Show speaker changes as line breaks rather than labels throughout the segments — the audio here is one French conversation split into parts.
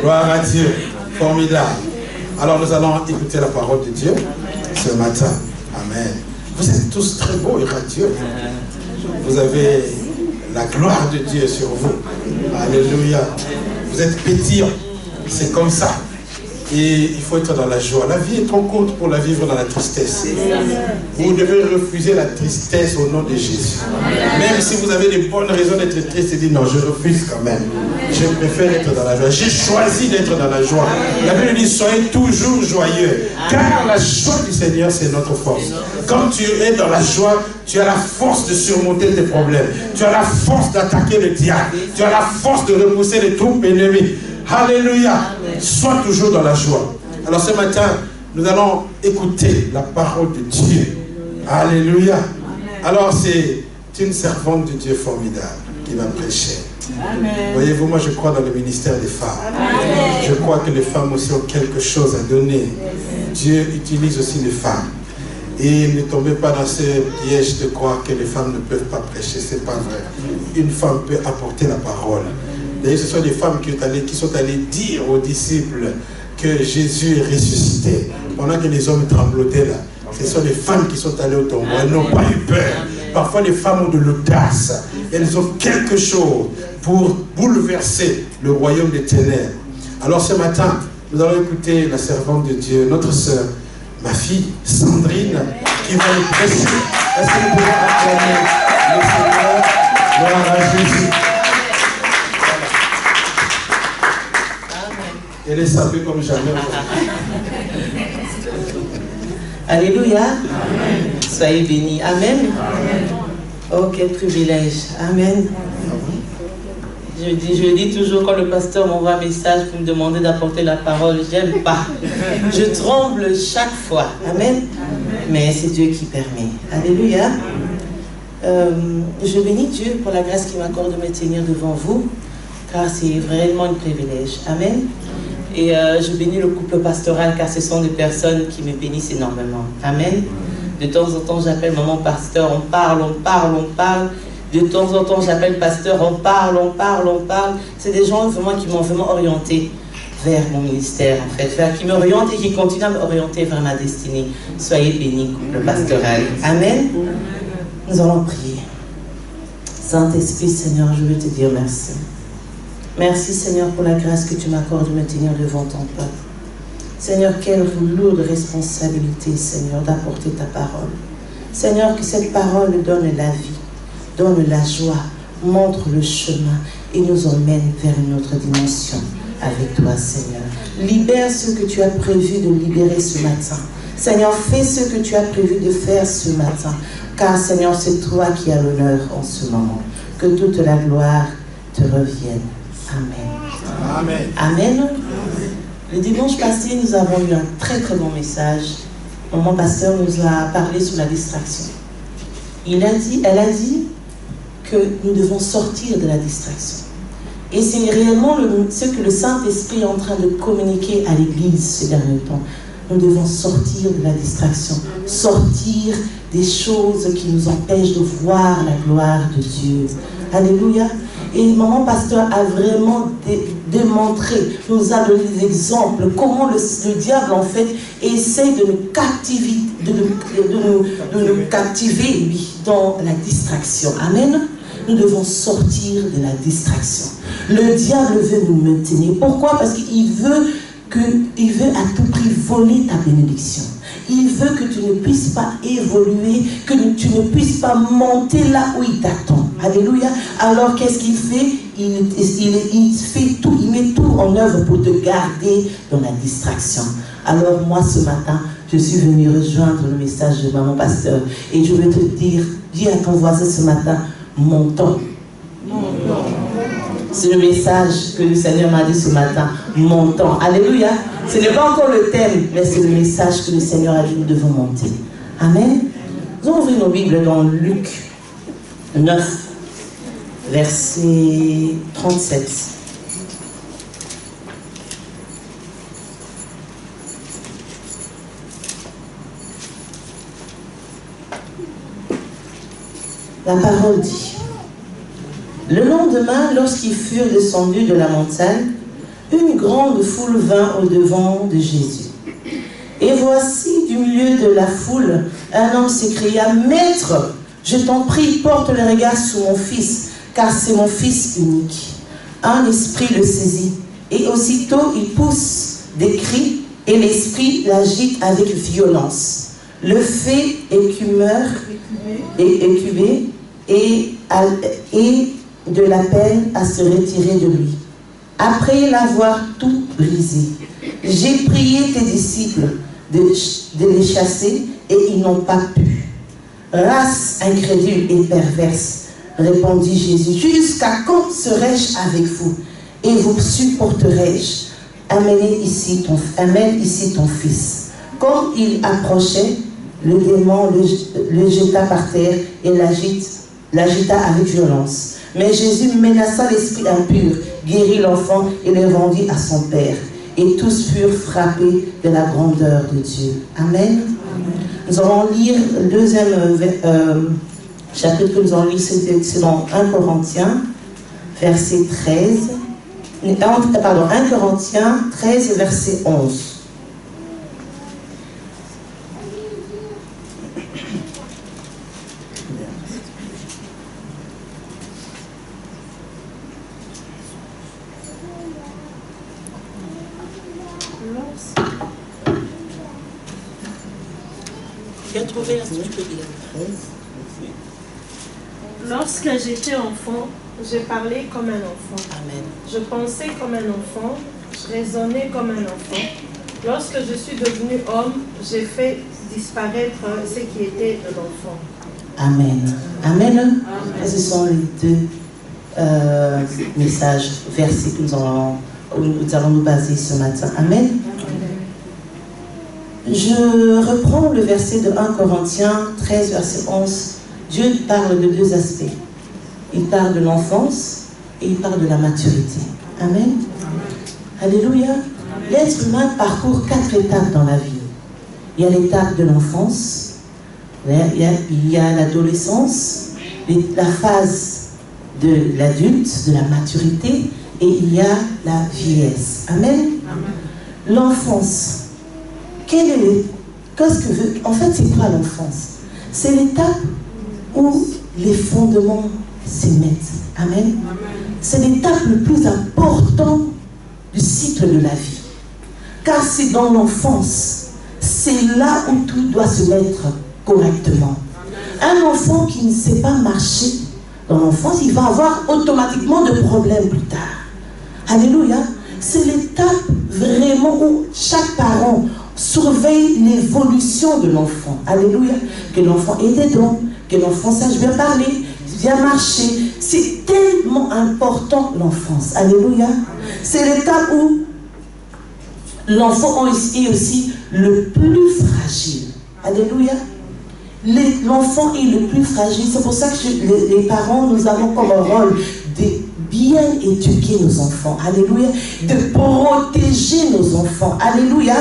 Gloire à Dieu. Formidable. Alors nous allons écouter la parole de Dieu ce matin. Amen. Vous êtes tous très beaux et radieux. Vous avez la gloire de Dieu sur vous. Alléluia. Vous êtes pétillants. C'est comme ça. Et il faut être dans la joie. La vie est trop courte pour la vivre dans la tristesse. Vous devez refuser la tristesse au nom de Jésus. Même si vous avez des bonnes raisons d'être triste et dire non, je refuse quand même. Je préfère être dans la joie. J'ai choisi d'être dans la joie. La Bible dit soyez toujours joyeux. Car la joie du Seigneur, c'est notre force. Quand tu es dans la joie, tu as la force de surmonter tes problèmes. Tu as la force d'attaquer le diable. Tu as la force de repousser les troupes ennemies. Alléluia. Sois toujours dans la joie. Alors ce matin, nous allons écouter la parole de Dieu. Alléluia. Alors c'est une servante de Dieu formidable qui va prêcher. Voyez-vous, moi je crois dans le ministère des femmes. Je crois que les femmes aussi ont quelque chose à donner. Dieu utilise aussi les femmes. Et ne tombez pas dans ce piège de croire que les femmes ne peuvent pas prêcher. Ce n'est pas vrai. Une femme peut apporter la parole. D'ailleurs, ce sont des femmes qui sont allées dire aux disciples que Jésus est ressuscité. Pendant que les hommes tremblotaient là. Ce sont les femmes qui sont allées au tombeau. Elles n'ont pas eu peur. Parfois, les femmes ont de l'audace. Elles ont quelque chose pour bouleverser le royaume des ténèbres. Alors ce matin, nous allons écouter la servante de Dieu, notre sœur, ma fille Sandrine, qui va nous prêcher. Est-ce que nous pouvons acclamer le Seigneur? Gloire à Jésus. Elle est sapée comme jamais.
Alléluia. Amen. Soyez bénis. Amen. Amen. Oh, quel privilège. Amen. Je dis toujours quand le pasteur m'envoie un message pour me demander d'apporter la parole, j'aime pas. Je tremble chaque fois. Amen. Mais c'est Dieu qui permet. Alléluia. Je bénis Dieu pour la grâce qu'il m'accorde de me tenir devant vous, car c'est vraiment un privilège. Amen. Et je bénis le couple pastoral, car ce sont des personnes qui me bénissent énormément. Amen. De temps en temps, j'appelle maman pasteur, on parle. De temps en temps, j'appelle pasteur, on parle. C'est des gens vraiment qui m'ont vraiment orienté vers mon ministère, en fait, qui m'orientent et qui continuent à m'orienter vers ma destinée. Soyez bénis, couple pastoral. Amen. Nous allons prier. Saint-Esprit, Seigneur, je veux te dire merci. Merci, Seigneur, pour la grâce que tu m'accordes de me tenir devant ton peuple. Seigneur, quelle lourde responsabilité, Seigneur, d'apporter ta parole. Seigneur, que cette parole donne la vie, donne la joie, montre le chemin et nous emmène vers une autre dimension avec toi, Seigneur. Libère ce que tu as prévu de libérer ce matin. Seigneur, fais ce que tu as prévu de faire ce matin. Car, Seigneur, c'est toi qui as l'honneur en ce moment. Que toute la gloire te revienne. Amen.
Amen.
Amen. Le dimanche passé, nous avons eu un très très bon message. Maman pasteur nous a parlé sur la distraction. Elle a dit que nous devons sortir de la distraction. Et c'est réellement ce que le Saint-Esprit est en train de communiquer à l'Église ces derniers temps. Nous devons sortir de la distraction, sortir des choses qui nous empêchent de voir la gloire de Dieu. Alléluia. Et maman pasteur a vraiment démontré, nous a donné des exemples, comment le diable en fait essaie de nous captiver, de nous captiver lui, dans la distraction. Amen. Nous devons sortir de la distraction. Le diable veut nous maintenir. Pourquoi? Parce qu'il veut à tout prix voler ta bénédiction. Il veut que tu ne puisses pas évoluer, que tu ne puisses pas monter là où il t'attend. Alléluia. Alors qu'est-ce qu'il fait? Il fait tout, il met tout en œuvre pour te garder dans la distraction. Alors moi ce matin, je suis venue rejoindre le message de maman pasteur. Et je veux te dire, dis à ton voisin ce matin, montons. C'est le message que le Seigneur m'a dit ce matin. Montons. Alléluia. Ce n'est pas encore le thème, mais c'est le message que le Seigneur a dit, nous devons monter. Amen. Nous allons ouvrir nos Bibles dans Luc 9, verset 37. La parole dit: le lendemain, lorsqu'ils furent descendus de la montagne, une grande foule vint au-devant de Jésus. Et voici, du milieu de la foule, un homme s'écria, « Maître, je t'en prie, porte le regard sur mon fils, car c'est mon fils unique. » Un esprit le saisit, et aussitôt il pousse des cris, et l'esprit l'agite avec violence. Le fait écumé et de la peine à se retirer de lui. Après l'avoir tout brisé, j'ai prié tes disciples de les chasser, et ils n'ont pas pu. Race incrédule et perverse, répondit Jésus, jusqu'à quand serai-je avec vous et vous supporterai-je? Amène ici ton fils. Comme il approchait, le démon le jeta par terre et l'agita avec violence. Mais Jésus menaça l'esprit impur, guérit l'enfant et le rendit à son père. Et tous furent frappés de la grandeur de Dieu. Amen. Nous allons lire le deuxième chapitre que nous allons lire, c'est dans 1 Corinthiens, verset 13. 1 Corinthiens 13, verset 11.
Lorsque j'étais enfant, je parlais comme un enfant.
Amen.
Je pensais comme un enfant, je raisonnais comme un enfant. Lorsque je suis devenu homme, j'ai fait disparaître ce qui était de l'enfant.
Amen. Amen. Amen. Ce sont les deux messages, versets que nous allons nous baser ce matin. Amen. Je reprends le verset de 1 Corinthiens 13, verset 11. Dieu parle de deux aspects. Il parle de l'enfance et il parle de la maturité. Amen. Alléluia. L'être humain parcourt 4 étapes dans la vie. Il y a l'étape de l'enfance, il y a l'adolescence, la phase de l'adulte, de la maturité, et il y a la vieillesse. Amen. L'enfance. Qu'est-ce que veut... En fait, c'est quoi l'enfance? C'est l'étape où les fondements s'émettent. Amen. C'est l'étape le plus important du cycle de la vie. Car c'est dans l'enfance, c'est là où tout doit se mettre correctement. Un enfant qui ne sait pas marcher dans l'enfance, il va avoir automatiquement de problèmes plus tard. Alléluia. C'est l'étape vraiment où chaque parent surveille l'évolution de l'enfant. Alléluia. Que l'enfant ait des dons, que l'enfant sache bien parler, bien marcher. C'est tellement important l'enfance. Alléluia. C'est l'étape où l'enfant est aussi le plus fragile. Alléluia. L'enfant est le plus fragile. C'est pour ça que les parents, nous avons comme rôle de bien éduquer nos enfants. Alléluia. De protéger nos enfants. Alléluia.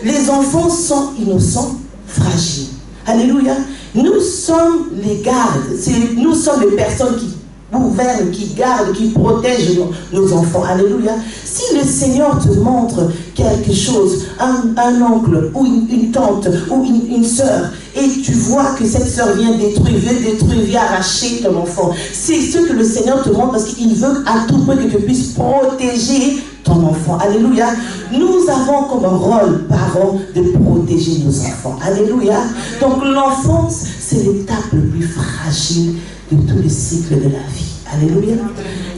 Les enfants sont innocents, fragiles. Alléluia. Nous sommes les gardes. Nous sommes les personnes qui gouvernent, qui gardent, qui protègent nos enfants. Alléluia. Si le Seigneur te montre quelque chose, un oncle ou une tante ou une sœur, et tu vois que cette sœur vient détruire, arracher ton enfant, c'est ce que le Seigneur te montre parce qu'il veut à tout prix que tu puisses protéger ton enfant. Alléluia. Nous avons comme rôle, parents, de protéger nos enfants. Alléluia. Donc l'enfance, c'est l'étape le plus fragile de tout le cycle de la vie. Alléluia.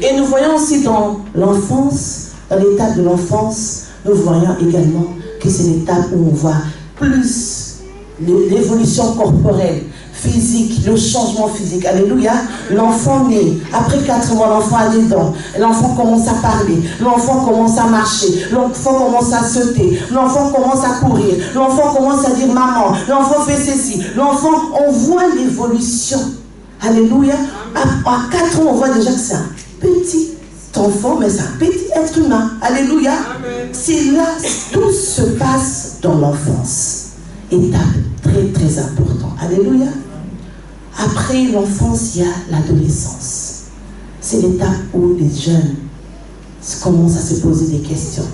Et nous voyons aussi dans l'enfance, dans l'étape de l'enfance, nous voyons également que c'est l'étape où on voit plus l'évolution corporelle, physique, le changement physique. Alléluia. L'enfant naît. Après 4 mois, l'enfant a des dents. L'enfant commence à parler. L'enfant commence à marcher. L'enfant commence à sauter. L'enfant commence à courir. L'enfant commence à dire maman. L'enfant fait ceci. L'enfant, on voit l'évolution. Alléluia. À 4 ans, on voit déjà que c'est un petit enfant, mais c'est un petit être humain. Alléluia. C'est là, tout se passe dans l'enfance. Étape très très importante. Alléluia. Après l'enfance, il y a l'adolescence. C'est l'étape où les jeunes commence à se poser des questions.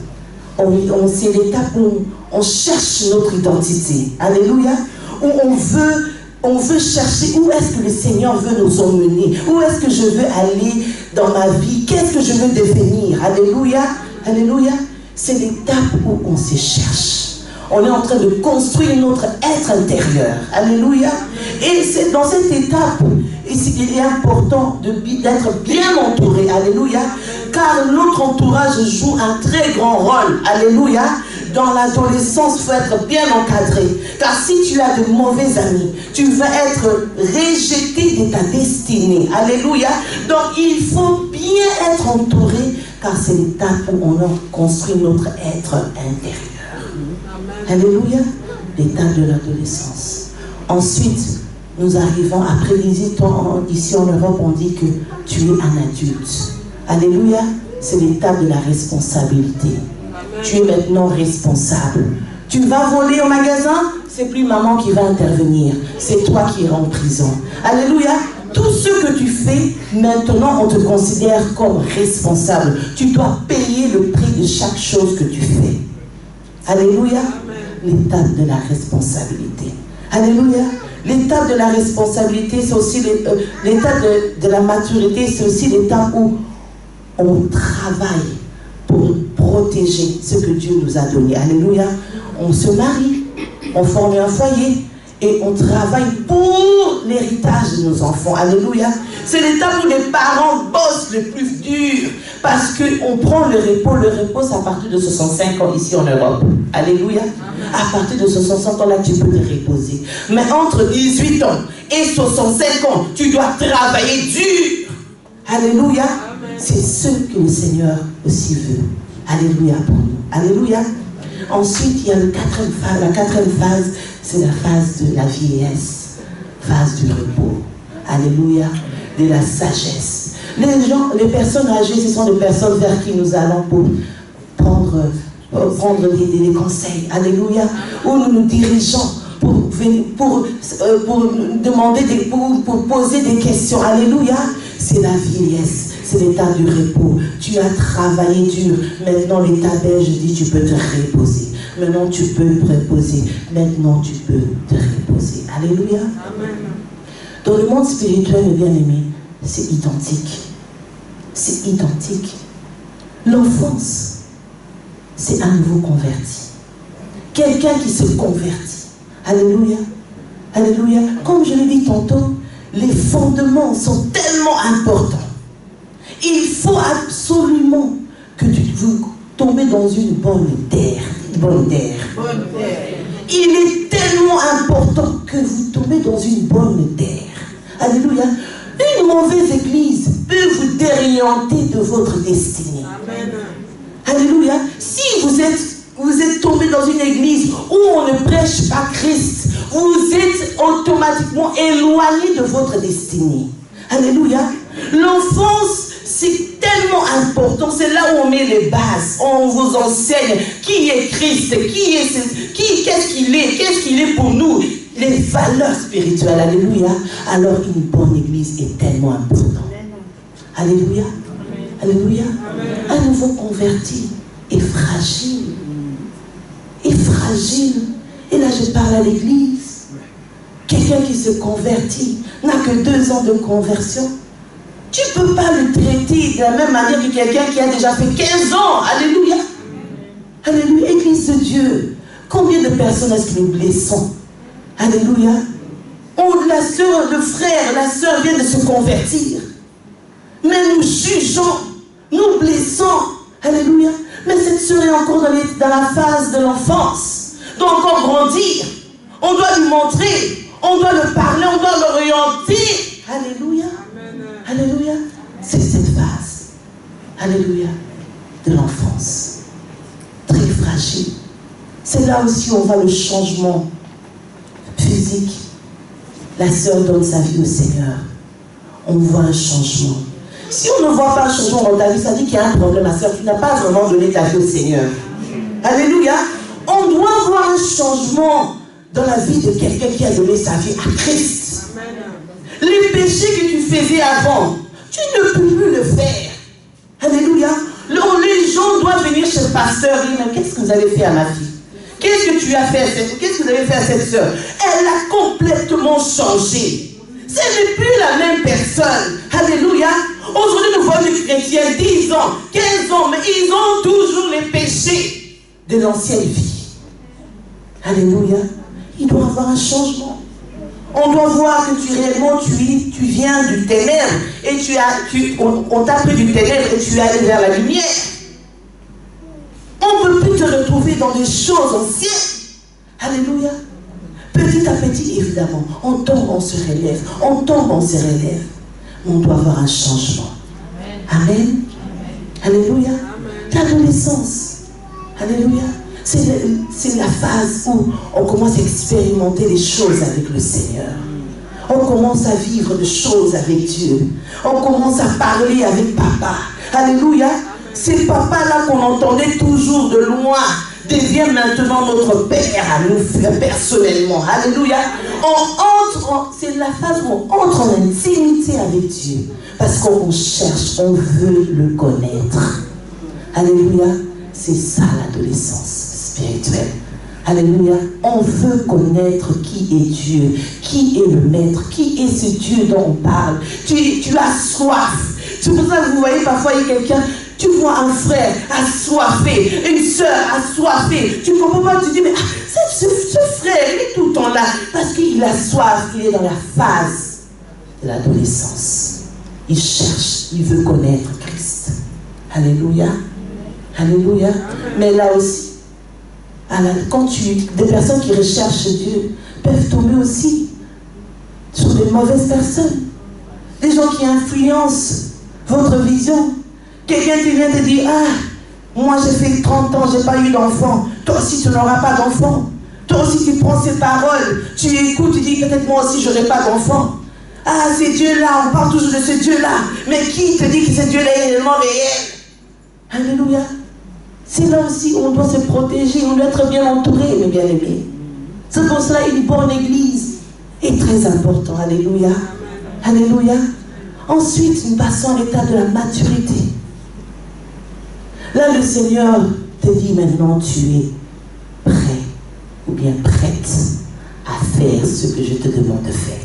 C'est l'étape où on cherche notre identité. Alléluia. Où on veut chercher où est-ce que le Seigneur veut nous emmener. Où est-ce que je veux aller dans ma vie. Qu'est-ce que je veux devenir. Alléluia. Alléluia. C'est l'étape où on se cherche. On est en train de construire notre être intérieur. Alléluia. Et c'est dans cette étape, il est important d'être bien entouré. Alléluia. Car notre entourage joue un très grand rôle. Alléluia. Dans l'adolescence, il faut être bien encadré. Car si tu as de mauvais amis, tu vas être rejeté de ta destinée. Alléluia. Donc il faut bien être entouré, car c'est l'étape où on construit notre être intérieur. Alléluia. L'étape de l'adolescence. Ensuite, nous arrivons, après 18 ans, ici en Europe, on dit que tu es un adulte. Alléluia. C'est l'étape de la responsabilité. Tu es maintenant responsable. Tu vas voler au magasin, c'est plus maman qui va intervenir. C'est toi qui iras en prison. Alléluia. Tout ce que tu fais, maintenant, on te considère comme responsable. Tu dois payer le prix de chaque chose que tu fais. Alléluia. L'étape de la responsabilité. Alléluia. L'étape de la responsabilité, c'est aussi l'étape de la maturité, c'est aussi l'étape où on travaille pour protéger ce que Dieu nous a donné. Alléluia. On se marie, on forme un foyer et on travaille pour l'héritage de nos enfants. Alléluia. C'est l'étape où les parents bossent le plus dur parce qu'on prend le repos. Le repos, c'est à partir de 65 ans ici en Europe. Alléluia. À partir de 65 ans, là, tu peux te reposer. Mais entre 18 ans et 65 ans, tu dois travailler dur. Alléluia. C'est ce que le Seigneur aussi veut. Alléluia pour nous. Alléluia. Ensuite, il y a la quatrième phase, c'est la phase de la vieillesse. Phase du repos. Alléluia. De la sagesse. Les personnes âgées, ce sont des personnes vers qui nous allons pour prendre des conseils. Alléluia. Où nous nous dirigeons pour demander, pour poser des questions. Alléluia. C'est la vieillesse. C'est l'état du repos. Tu as travaillé dur. Maintenant, l'état belge dit tu peux te reposer. Maintenant, tu peux te reposer. Maintenant, tu peux te reposer. Alléluia. Amen. Dans le monde spirituel, mes bien-aimés, c'est identique. C'est identique. L'enfance, c'est un nouveau converti. Quelqu'un qui se convertit. Alléluia. Alléluia. Comme je l'ai dit tantôt, les fondements sont tellement importants. Il faut absolument que vous tombez dans une bonne terre. Bonne terre. Il est tellement important que vous tombez dans une bonne terre. Alléluia. Une mauvaise église peut vous dériorienter de votre destinée. Amen. Alléluia. Si vous êtes tombé dans une église où on ne prêche pas Christ, vous êtes automatiquement éloigné de votre destinée. Alléluia. L'enfance, c'est tellement important. C'est là où on met les bases. On vous enseigne qui est Christ, qu'est-ce qu'il est pour nous. Les valeurs spirituelles. Alléluia. Alors une bonne église est tellement importante. Alléluia. Alléluia. Un nouveau converti est fragile. Est fragile. Et là je parle à l'église. Quelqu'un qui se convertit n'a que 2 ans de conversion. Tu ne peux pas le traiter de la même manière que quelqu'un qui a déjà fait 15 ans. Alléluia. Alléluia. Église de Dieu. Combien de personnes est-ce que nous blessons? Alléluia. La soeur, le frère, la soeur vient de se convertir. Mais nous jugeons, nous blessons. Alléluia. Mais cette soeur est encore dans la phase de l'enfance. Doit encore grandir. On doit lui montrer. On doit le parler. On doit l'orienter. Alléluia. Alléluia. C'est cette phase. Alléluia. De l'enfance. Très fragile. C'est là aussi où on voit le changement physique. La sœur donne sa vie au Seigneur. On voit un changement. Si on ne voit pas un changement dans ta vie, ça dit qu'il y a un problème, ma sœur. Tu n'as pas vraiment donné ta vie au Seigneur. Alléluia. On doit voir un changement dans la vie de quelqu'un qui a donné sa vie à Christ. Les péchés que tu faisais avant, tu ne peux plus le faire. Alléluia. On doit venir chez le pasteur et dire, mais qu'est-ce que vous avez fait à ma fille? Qu'est-ce que tu as fait à cette, qu'est-ce que vous avez fait à cette soeur? Elle a complètement changé. Ce n'est plus la même personne. Alléluia. Aujourd'hui, nous voyons des chrétiens 10 ans, 15 ans, mais ils ont toujours les péchés de l'ancienne vie. Alléluia. Il doit y avoir un changement. On doit voir que réellement tu viens du ténèbre et on t'a pris du ténèbre et tu es allé vers la lumière. On ne peut plus te retrouver dans des choses anciennes. Alléluia. Petit à petit, évidemment, on tombe, on se relève. On tombe, on se relève. Mais on doit avoir un changement. Amen. Alléluia. L'adolescence. Alléluia. C'est la phase où on commence à expérimenter les choses avec le Seigneur. On commence à vivre des choses avec Dieu. On commence à parler avec Papa. Alléluia. Ces papas-là qu'on entendait toujours de loin devient maintenant notre Père à nous personnellement. Alléluia. C'est la phase où on entre en intimité avec Dieu. Parce qu'on cherche, on veut le connaître. Alléluia. C'est ça l'adolescence spirituelle. Alléluia. On veut connaître qui est Dieu, qui est le Maître, qui est ce Dieu dont on parle. Tu as soif. C'est pour ça que vous voyez parfois il y a quelqu'un, tu vois un frère assoiffé, une soeur assoiffée. Tu ne comprends pas, tu dis, mais ce frère, il est tout le temps là. Parce qu'il a soif, il est dans la phase de l'adolescence. Il cherche, il veut connaître Christ. Alléluia. Alléluia. Mais là aussi, des personnes qui recherchent Dieu peuvent tomber aussi sur des mauvaises personnes. Des gens qui influencent votre vision. Quelqu'un qui vient te dire, moi j'ai fait 30 ans, je n'ai pas eu d'enfant. Toi aussi tu n'auras pas d'enfant. Toi aussi tu prends ces paroles, tu écoutes, tu dis peut-être moi aussi je n'aurai pas d'enfant. C'est Dieu-là, on parle toujours de ce Dieu-là. Mais qui te dit que ce Dieu-là est réellement réel? Alléluia. C'est là aussi où on doit se protéger, on doit être bien entouré, mes bien-aimés. C'est pour cela une bonne église est très important. Alléluia. Alléluia. Ensuite, nous passons à l'état de la maturité. Là, le Seigneur te dit maintenant, tu es prêt ou bien prête à faire ce que je te demande de faire.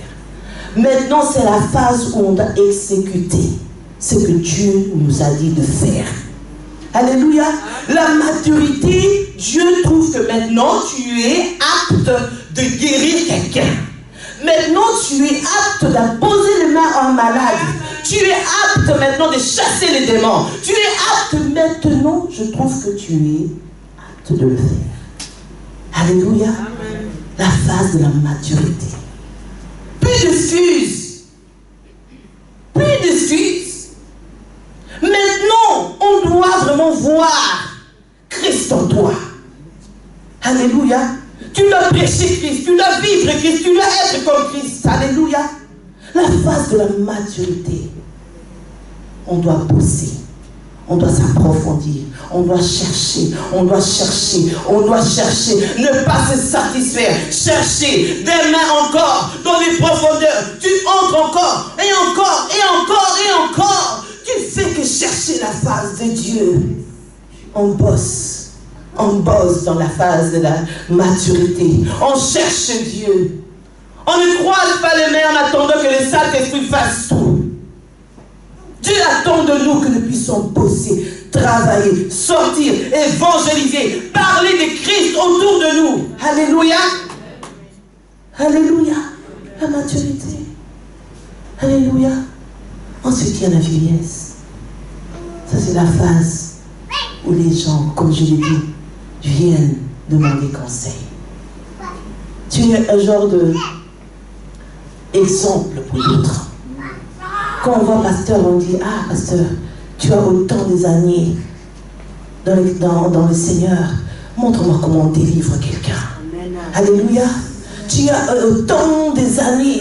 Maintenant, c'est la phase où on doit exécuter ce que Dieu nous a dit de faire. Alléluia. La maturité, Dieu trouve que maintenant tu es apte de guérir quelqu'un. Maintenant tu es apte d'imposer les mains à un malade. Tu es apte maintenant de chasser les démons. Tu es apte maintenant, je trouve que tu es apte de le faire. Alléluia. Amen. La phase de la maturité. Plus de fuse. Plus de fuse. Maintenant, on doit vraiment voir Christ en toi. Alléluia. Tu dois prêcher Christ, tu dois vivre Christ, tu dois être comme Christ. Alléluia. La phase de la maturité. On doit bosser. On doit s'approfondir. On doit chercher. On doit chercher. On doit chercher. Ne pas se satisfaire. Chercher des mains encore dans les profondeurs. Tu entres encore et encore et encore et encore. Tu fais que chercher la face de Dieu. On bosse. On bosse dans la phase de la maturité. On cherche Dieu. On ne croise pas les mains en attendant que le Saint-Esprit fasse tout. Dieu attend de nous que nous puissions bosser, travailler, sortir, évangéliser, parler de Christ autour de nous. Alléluia. Alléluia. La maturité. Alléluia. Ensuite, il y a la vieillesse. Ça, c'est la phase où les gens, comme je l'ai dit, viennent demander conseil. Tu es un genre d'exemple pour l'autre. Quand on voit pasteur, on dit, pasteur, tu as autant des années dans le Seigneur. Montre-moi comment on délivre quelqu'un. Alléluia. Tu as autant des années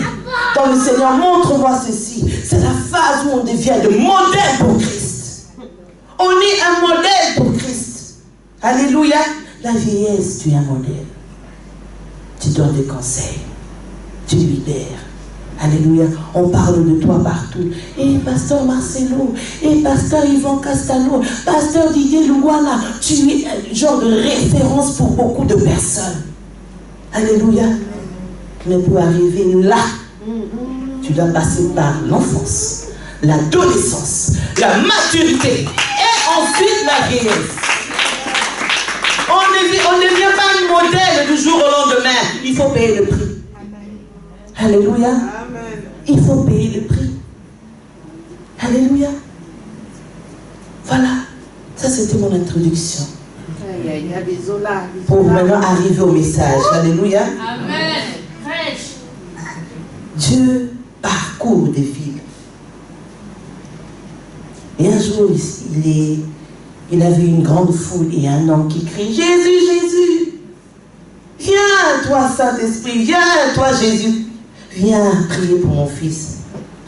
dans le Seigneur. Montre-moi ceci. C'est la phase où on devient de modèle pour Christ. On est un modèle pour Christ. Alléluia. La vieillesse, tu es un modèle. Tu donnes des conseils. Tu libères. Alléluia. On parle de toi partout. Et pasteur Marcelo, et pasteur Yvan Castano, pasteur Didier Louana, tu es un genre de référence pour beaucoup de personnes. Alléluia. Mais pour arriver là, tu dois passer par l'enfance, l'adolescence, la maturité et ensuite la vieillesse. On ne devient pas un modèle du jour au lendemain. Il faut payer le prix. Alléluia.
Amen.
Il faut payer le prix. Alléluia. Voilà. Ça, c'était mon introduction. Pour maintenant arriver au message. Alléluia.
Amen.
Dieu parcourt des villes. Et un jour, il a vu une grande foule et un homme qui crie, Jésus, Jésus, viens, toi Saint-Esprit, viens, toi Jésus, viens prier pour mon fils.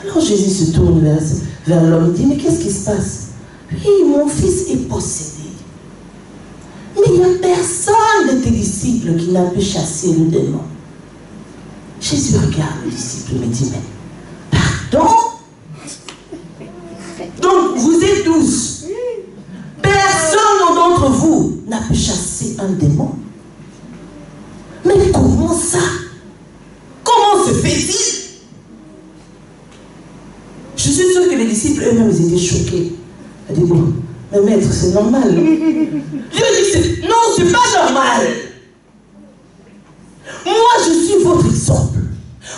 Alors Jésus se tourne vers l'homme et dit, mais qu'est-ce qui se passe? Oui, mon fils est possédé. Mais il n'y a personne de tes disciples qui n'a pu chasser le démon. Jésus regarde le disciple et me dit, mais pardon? Donc vous êtes 12. Personne d'entre vous n'a pu chasser un démon. Mais comment ça? Comment se fait-il? Je suis sûre que les disciples eux-mêmes étaient choqués. Ils dit bon, mais maître, c'est normal. Dieu dit non, c'est pas normal. Moi, je suis votre exemple.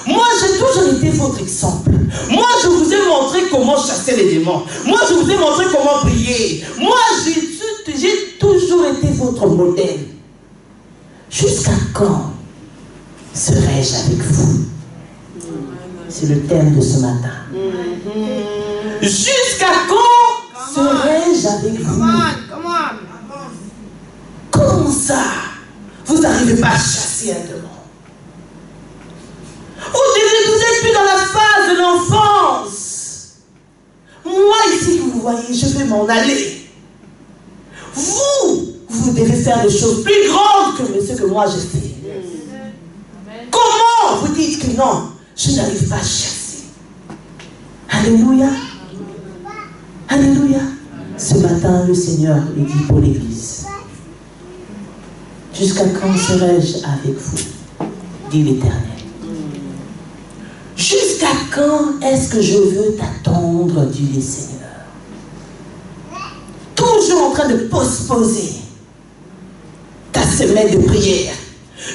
Moi, j'ai toujours été votre exemple. Moi, je vous ai montré comment chasser les démons. Moi, je vous ai montré comment prier. Moi, j'ai toujours été votre modèle. Jusqu'à quand serai-je avec vous? C'est le thème de ce matin. Jusqu'à quand serai-je avec vous? Comment ça? Vous n'arrivez pas à chasser un démon. Vous n'êtes plus dans la phase de l'enfance. Moi, ici, que vous voyez, je vais m'en aller. Vous devez faire des choses plus grandes que ce que moi j'ai fait. Comment vous dites que non, je n'arrive pas à chasser? Alléluia. Alléluia. Ce matin, le Seigneur le dit pour l'Église. Jusqu'à quand serai-je avec vous? Dit l'Éternel. Jusqu'à quand est-ce que je veux t'attendre, dit le Seigneur? Toujours en train de postposer ta semaine de prière.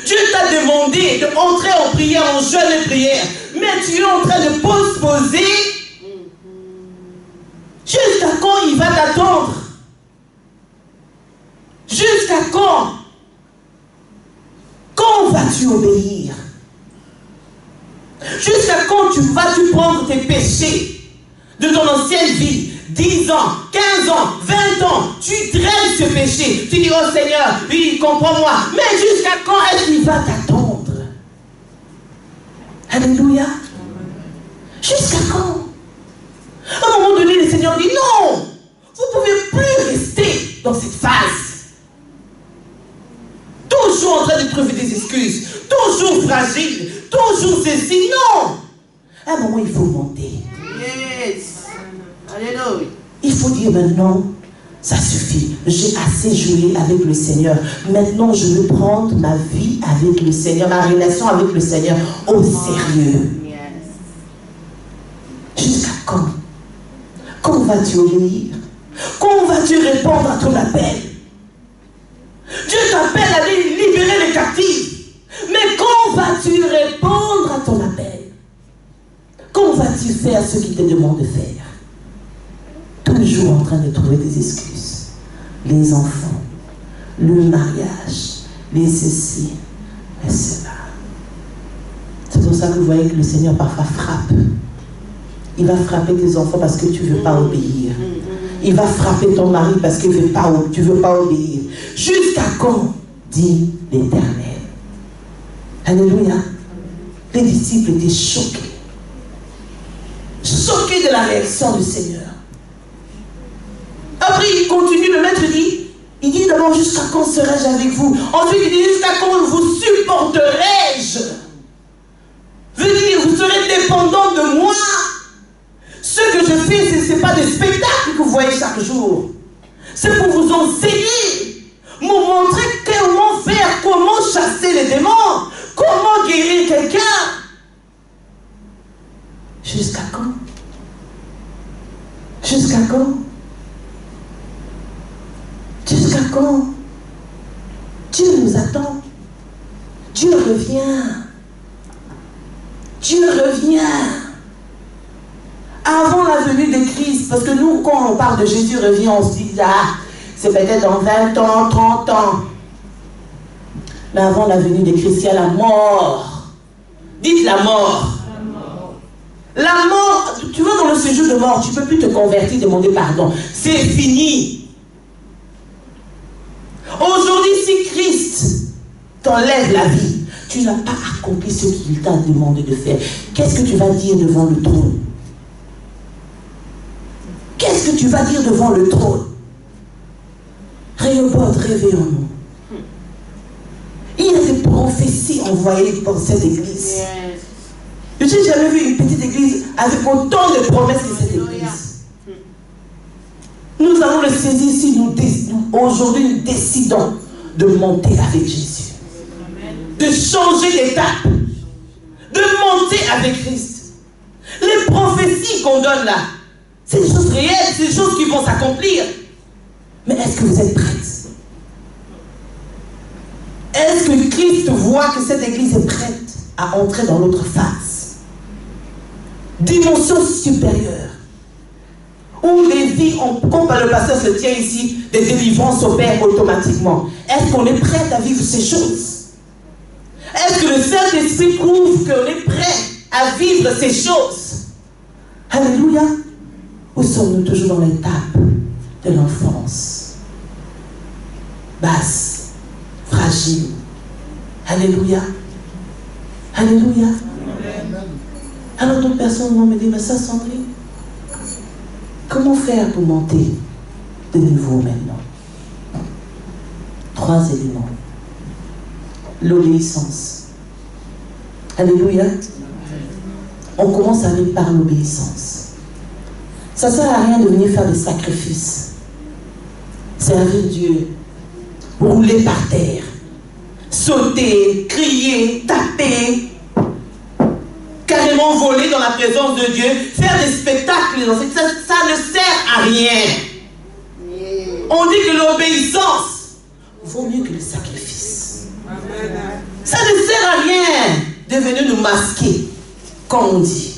Dieu t'a demandé d'entrer en prière, en jeûne et prière, mais tu es en train de postposer. Jusqu'à quand il va t'attendre? Jusqu'à quand? Quand vas-tu obéir? Jusqu'à quand vas-tu prendre tes péchés de ton ancienne vie, 10 ans, 15 ans, 20 ans, tu traînes ce péché, tu dis, oh Seigneur, oui, comprends-moi, mais jusqu'à quand est-ce qu'il va t'attendre? Alléluia. Jusqu'à quand? À un moment donné, le Seigneur dit, non, vous ne pouvez plus rester dans cette phase. Toujours en train de trouver des excuses, toujours fragile, toujours ceci, non. À un moment, il faut monter.
Yes. Alléluia.
Il faut dire maintenant, ça suffit. J'ai assez joué avec le Seigneur. Maintenant, je veux prendre ma vie avec le Seigneur, ma relation avec le Seigneur au sérieux.
Yes.
Jusqu'à quand? Quand vas-tu obéir? Quand vas-tu répondre à ton appel? Dieu t'appelle à libérer les captifs. Mais quand vas-tu répondre à ton appel? Quand vas-tu faire ce qu'il te demande de faire? Toujours en train de trouver des excuses. Les enfants, le mariage, les ceci, les cela. C'est pour ça que vous voyez que le Seigneur parfois frappe. Il va frapper tes enfants parce que tu ne veux pas obéir. Il va frapper ton mari parce que tu ne veux pas obéir. Jusqu'à quand, dit l'Éternel. Alléluia. Les disciples étaient choqués. Choqués de la réaction du Seigneur. Après, il continue, le maître dit, il dit d'abord, jusqu'à quand serai-je avec vous? Ensuite, il dit, jusqu'à quand vous supporterai-je? Veut dire, vous serez dépendant des spectacles que vous voyez chaque jour. C'est pour vous enseigner, vous montrer comment faire, comment chasser les démons, comment guérir quelqu'un. Jusqu'à quand? Jusqu'à quand? Jusqu'à quand? Dieu nous attend. Dieu revient. Dieu revient. Avant la venue de Christ, parce que nous, quand on parle de Jésus revient, on se dit, ah, c'est peut-être dans 20 ans, 30 ans. Mais avant la venue de Christ, il y a la mort. Dites la mort. La mort, tu vas dans le séjour de mort, tu ne peux plus te convertir, demander pardon. C'est fini. Aujourd'hui, si Christ t'enlève la vie, tu n'as pas accompli ce qu'il t'a demandé de faire. Qu'est-ce que tu vas dire devant le trône? Qu'est-ce que tu vas dire devant le trône? Rehoboth, réveillons-nous. Il y a des prophéties envoyées pour cette église. Je n'ai jamais vu une petite église avec autant de promesses que cette église. Nous allons le saisir si aujourd'hui nous décidons de monter avec Jésus. De changer d'étape. De monter avec Christ. Les prophéties qu'on donne là, c'est des choses réelles, c'est des choses qui vont s'accomplir. Mais est-ce que vous êtes prêts? Est-ce que Christ voit que cette église est prête à entrer dans l'autre phase? Dimension supérieure. Où des vies, comme le pasteur se tient ici, des délivrances s'opèrent automatiquement. Est-ce qu'on est prêt à vivre ces choses? Est-ce que le Saint-Esprit prouve qu'on est prêt à vivre ces choses? Alléluia. Où sommes-nous toujours dans l'étape de l'enfance? Basse, fragile. Alléluia. Alléluia. Alors d'autres personnes vont me dire, mais ça, Sandrine, comment faire pour monter de niveau maintenant? 3 éléments. L'obéissance. Alléluia. On commence à aller par l'obéissance. Ça ne sert à rien de venir faire des sacrifices. Servir Dieu. Rouler par terre. Sauter, crier, taper. Carrément voler dans la présence de Dieu. Faire des spectacles. Ça ne sert à rien. On dit que l'obéissance vaut mieux que le sacrifice. Ça ne sert à rien de venir nous masquer, comme on dit.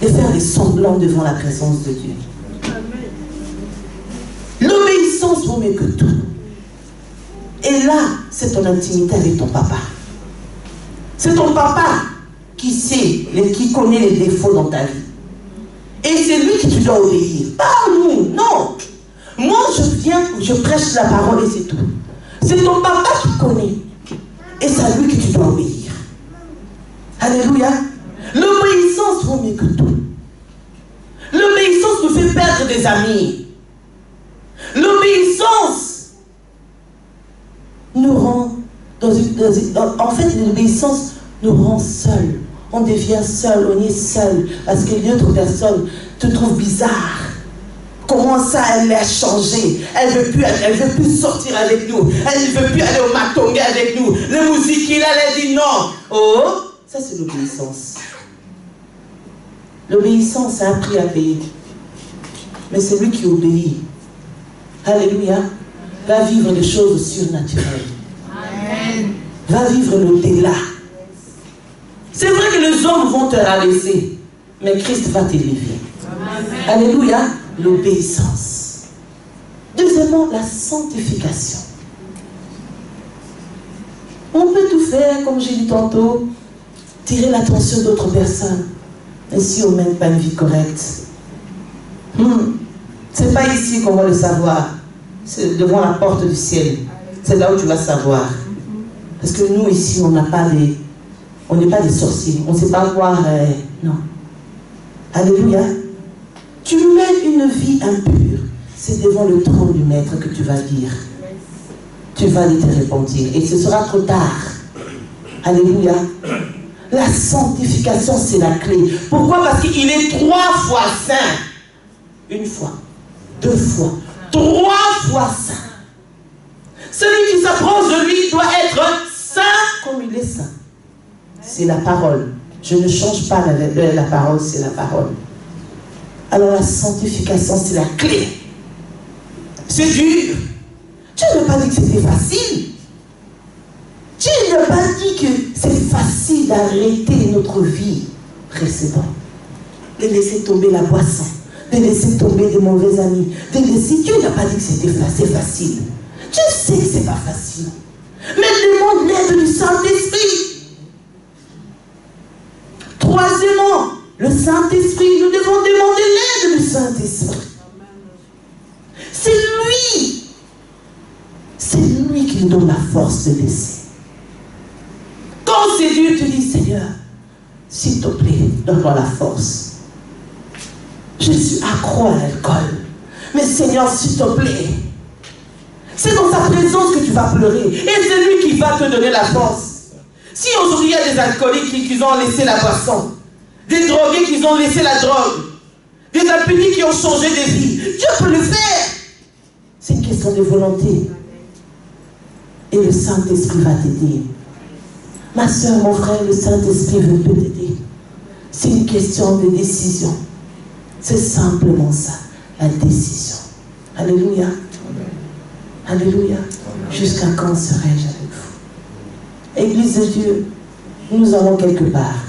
De faire des semblants devant la présence de Dieu. L'obéissance vaut mieux que tout. Et là, c'est ton intimité avec ton papa. C'est ton papa qui sait, qui connaît les défauts dans ta vie. Et c'est lui que tu dois obéir. Pas nous, non. Moi, je viens, je prêche la parole et c'est tout. C'est ton papa qui connaît. Et c'est à lui que tu dois obéir. Alléluia. L'obéissance vaut mieux que tout. L'obéissance nous fait perdre des amis. L'obéissance nous rend en fait, l'obéissance nous rend seuls. On devient seul, on est seul. Parce que l'autre personne te trouve bizarre. Comment ça, elle a changé? Elle veut plus sortir avec nous. Elle ne veut plus aller au Matongue avec nous. Le musique, elle a dit non. Oh, ça c'est l'obéissance. L'obéissance, c'est un prix à payer. Mais celui qui obéit, alléluia, va vivre des choses surnaturelles. Amen. Va vivre l'au-delà. C'est vrai que les hommes vont te rabaisser, mais Christ va t'élever. Alléluia, l'obéissance. Deuxièmement, la sanctification. On peut tout faire, comme j'ai dit tantôt, tirer l'attention d'autres personnes. Mais si on ne mène pas une vie correcte, c'est pas ici qu'on va le savoir. C'est devant la porte du ciel. C'est là où tu vas savoir. Parce que nous, ici, on n'est pas des sorciers. On ne sait pas voir... non. Alléluia. Tu mènes une vie impure. C'est devant le trône du Maître que tu vas dire. Tu vas aller te repentir. Et ce sera trop tard. Alléluia. La sanctification, c'est la clé. Pourquoi? Parce qu'il est 3 fois saint. Une fois, 2 fois, 3 fois saint. Celui qui s'approche de lui doit être saint comme il est saint. C'est la parole. Je ne change pas la parole, c'est la parole. Alors la sanctification, c'est la clé. C'est dur. Dieu n'a pas dit que c'était facile. Dieu n'a pas dit que c'est facile d'arrêter notre vie précédente. De laisser tomber la boisson, de laisser tomber de mauvais amis, de laisser... Dieu n'a pas dit que c'était facile. Dieu sait que c'est pas facile. Mais demande l'aide du Saint-Esprit. Troisièmement, le Saint-Esprit, nous devons demander l'aide du Saint-Esprit. C'est lui qui nous donne la force de laisser. Quand c'est dur, tu dis, Seigneur, s'il te plaît, donne-moi la force. Je suis accro à l'alcool. Mais Seigneur, s'il te plaît, c'est dans sa présence que tu vas pleurer. Et c'est lui qui va te donner la force. Si aujourd'hui il y a des alcooliques qui ont laissé la boisson, des drogués qui ont laissé la drogue, des impunis qui ont changé de vie, Dieu peut le faire. C'est une question de volonté. Et le Saint-Esprit va t'aider. Ma soeur, mon frère, le Saint-Esprit veut t'aider. C'est une question de décision. C'est simplement ça, la décision. Alléluia. Alléluia. Jusqu'à quand serai-je avec vous? Église de Dieu, nous allons quelque part.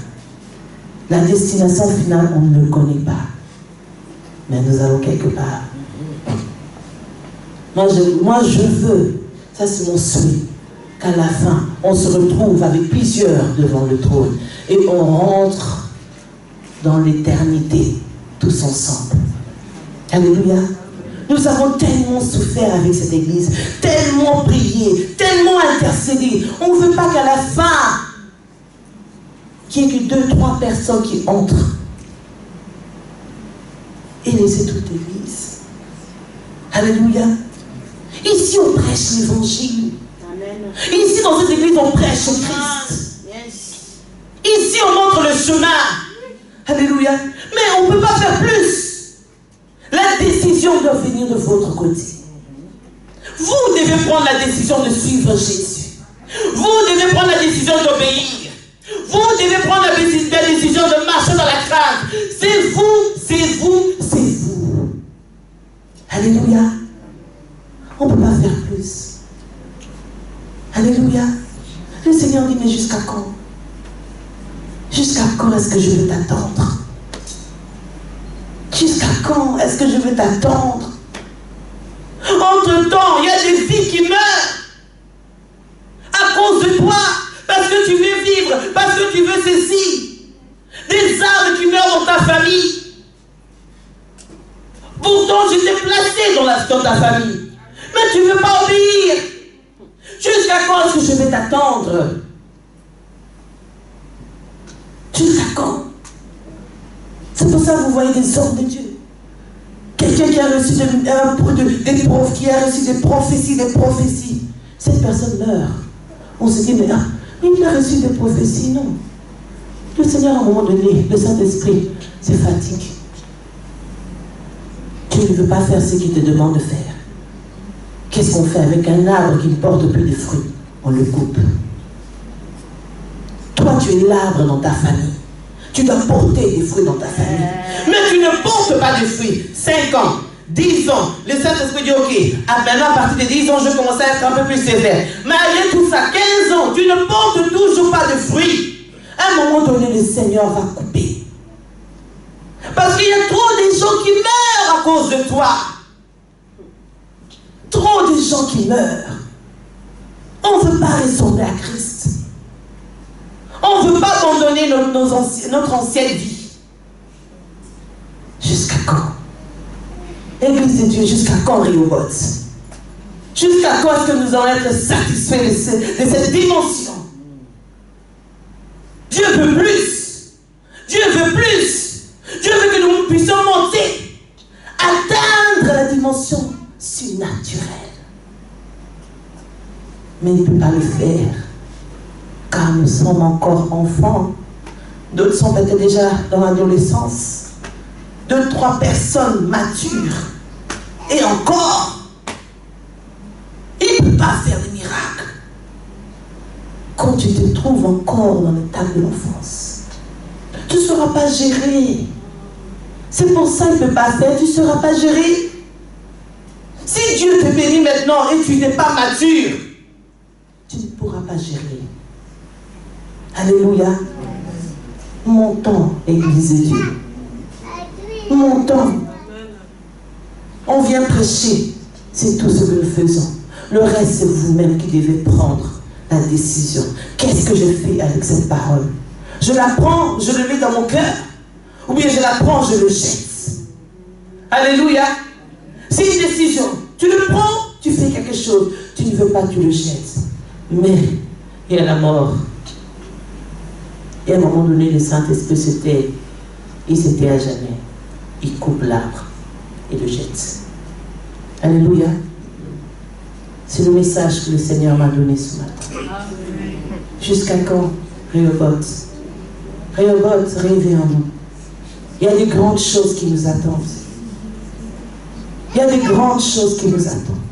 La destination finale, on ne le connaît pas. Mais nous allons quelque part. Moi, je veux, ça c'est mon souhait, qu'à la fin, on se retrouve avec plusieurs devant le trône et on rentre dans l'éternité tous ensemble. Alléluia. Nous avons tellement souffert avec cette église, tellement prié, tellement intercédé. On ne veut pas qu'à la fin, qu'il n'y ait que 2-3 personnes qui entrent et laisser toute l'église. Alléluia. Ici, on prêche l'évangile. Ici, dans cette église, on prêche Christ. Ici, on montre le chemin. Alléluia. Mais on ne peut pas faire plus. La décision doit venir de votre côté. Vous devez prendre la décision de suivre Jésus. Vous devez prendre la décision d'obéir. Vous devez prendre la décision de marcher dans la crainte. C'est vous, c'est vous, c'est vous. Alléluia. On ne peut pas faire plus. Alléluia. Le Seigneur dit, mais jusqu'à quand? Jusqu'à quand est-ce que je vais t'attendre? Jusqu'à quand est-ce que je vais t'attendre? Entre-temps, il y a des vies qui meurent à cause de toi, parce que tu veux vivre, parce que tu veux ceci. Des âmes qui meurent dans ta famille. Pourtant, je t'ai placé dans ta famille. Mais tu ne veux pas obéir. Jusqu'à quand est-ce que je vais t'attendre? Jusqu'à quand? C'est pour ça que vous voyez des hommes de Dieu. Quelqu'un qui a reçu qui a reçu des prophéties. Cette personne meurt. On se dit, mais il a reçu des prophéties. Non. Le Seigneur, à un moment donné, le Saint-Esprit se fatigue. Tu ne veux pas faire ce qu'il te demande de faire. Qu'est-ce qu'on fait avec un arbre qui ne porte plus de fruits? On le coupe. Toi, tu es l'arbre dans ta famille. Tu dois porter des fruits dans ta famille. Mais tu ne portes pas de fruits. 5 ans, 10 ans, le Saint-Esprit dit, ok, maintenant à partir de 10 ans, je commence à être un peu plus sévère. Malgré tout ça, 15 ans, tu ne portes toujours pas de fruits. À un moment donné, le Seigneur va couper. Parce qu'il y a trop de gens qui meurent à cause de toi. Trop de gens qui meurent. On ne veut pas ressembler à Christ. On ne veut pas abandonner notre ancienne vie. Jusqu'à quand? Église de Dieu, jusqu'à quand, Rehoboth? Jusqu'à quand est-ce que nous allons être satisfaits de cette dimension? Dieu veut plus. Dieu veut plus. Dieu veut que nous puissions monter, atteindre la dimension surnaturelle. Mais il ne peut pas le faire, car nous sommes encore enfants. D'autres sont peut-être déjà dans l'adolescence. 2, 3 personnes matures. Et encore, il ne peut pas faire des miracles. Quand tu te trouves encore dans l'état de l'enfance, tu ne seras pas géré. C'est pour ça qu'il ne peut pas faire, tu ne seras pas géré. Si Dieu te bénit maintenant et tu n'es pas mature, tu ne pourras pas gérer. Alléluia. Montons, Église de Dieu. Montons. On vient prêcher. C'est tout ce que nous faisons. Le reste, c'est vous-même qui devez prendre la décision. Qu'est-ce que je fais avec cette parole? Je la prends, je le mets dans mon cœur. Ou bien je la prends, je le jette. Alléluia. C'est une décision. Tu le prends, tu fais quelque chose. Tu ne veux pas, tu le jettes. Mais il y a la mort. Et à un moment donné, le Saint-Esprit il s'était à jamais. Il coupe l'arbre et le jette. Alléluia. C'est le message que le Seigneur m'a donné ce matin. Jusqu'à quand, Rehoboth? Rehoboth, réveillons-nous. Il y a des grandes choses qui nous attendent. Il y a des grandes choses qui nous attendent.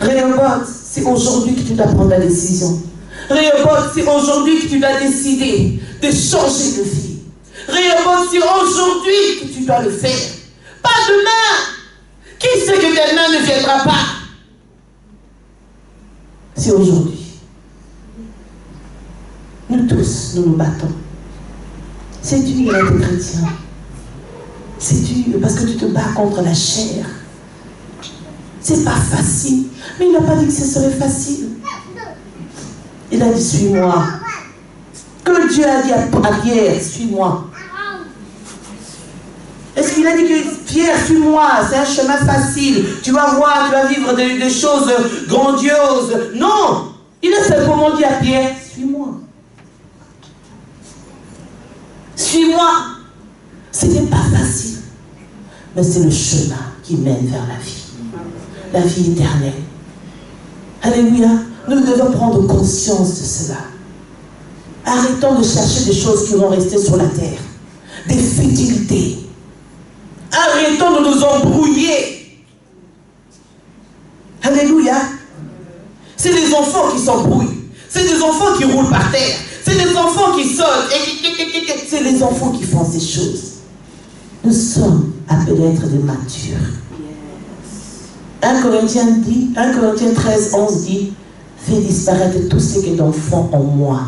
Rehoboth, c'est aujourd'hui que tu dois prendre la décision. Rehoboth, c'est aujourd'hui que tu dois décider de changer de vie. Rehoboth, c'est aujourd'hui que tu dois le faire. Pas demain. Qui sait que demain ne viendra pas? C'est aujourd'hui. Nous tous, nous nous battons. C'est dur d'être chrétien. C'est dur parce que tu te bats contre la chair. C'est pas facile. Mais il n'a pas dit que ce serait facile. Il a dit, suis-moi. Que Dieu a dit à Pierre, suis-moi. Est-ce qu'il a dit que Pierre, suis-moi, c'est un chemin facile. Tu vas voir, tu vas vivre des choses grandioses. Non. Il a simplement dit à Pierre, suis-moi. Suis-moi. Ce n'est pas facile. Mais c'est le chemin qui mène vers la vie. La vie éternelle. Alléluia. Nous devons prendre conscience de cela. Arrêtons de chercher des choses qui vont rester sur la terre. Des futilités. Arrêtons de nous embrouiller. Alléluia. C'est des enfants qui s'embrouillent. C'est des enfants qui roulent par terre. C'est des enfants qui sautent. C'est les enfants qui font ces choses. Nous sommes appelés à être des matures. 1 Corinthiens 13, 11 dit, fais disparaître tout ce qui est d'enfant en moi.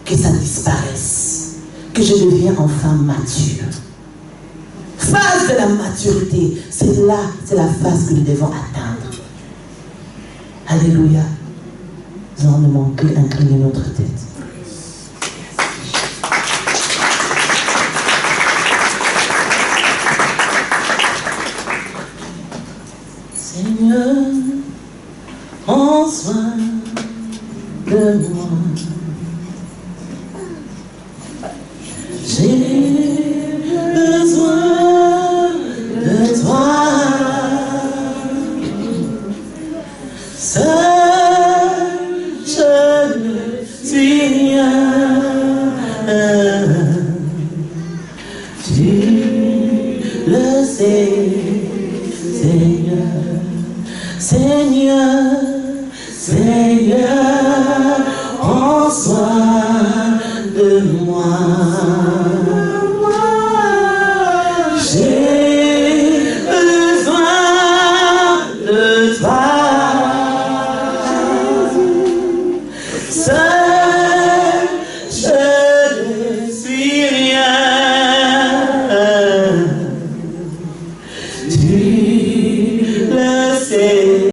Que ça disparaisse. Que je devienne enfin mature. Phase de la maturité. C'est là, c'est la phase que nous devons atteindre. Alléluia. Nous allons demander incliner notre tête. Seigneur, prends soin de moi. J'ai besoin de toi. Seul je ne suis rien. Tu le sais, Seigneur. Seigneur, Seigneur, prends soin de moi.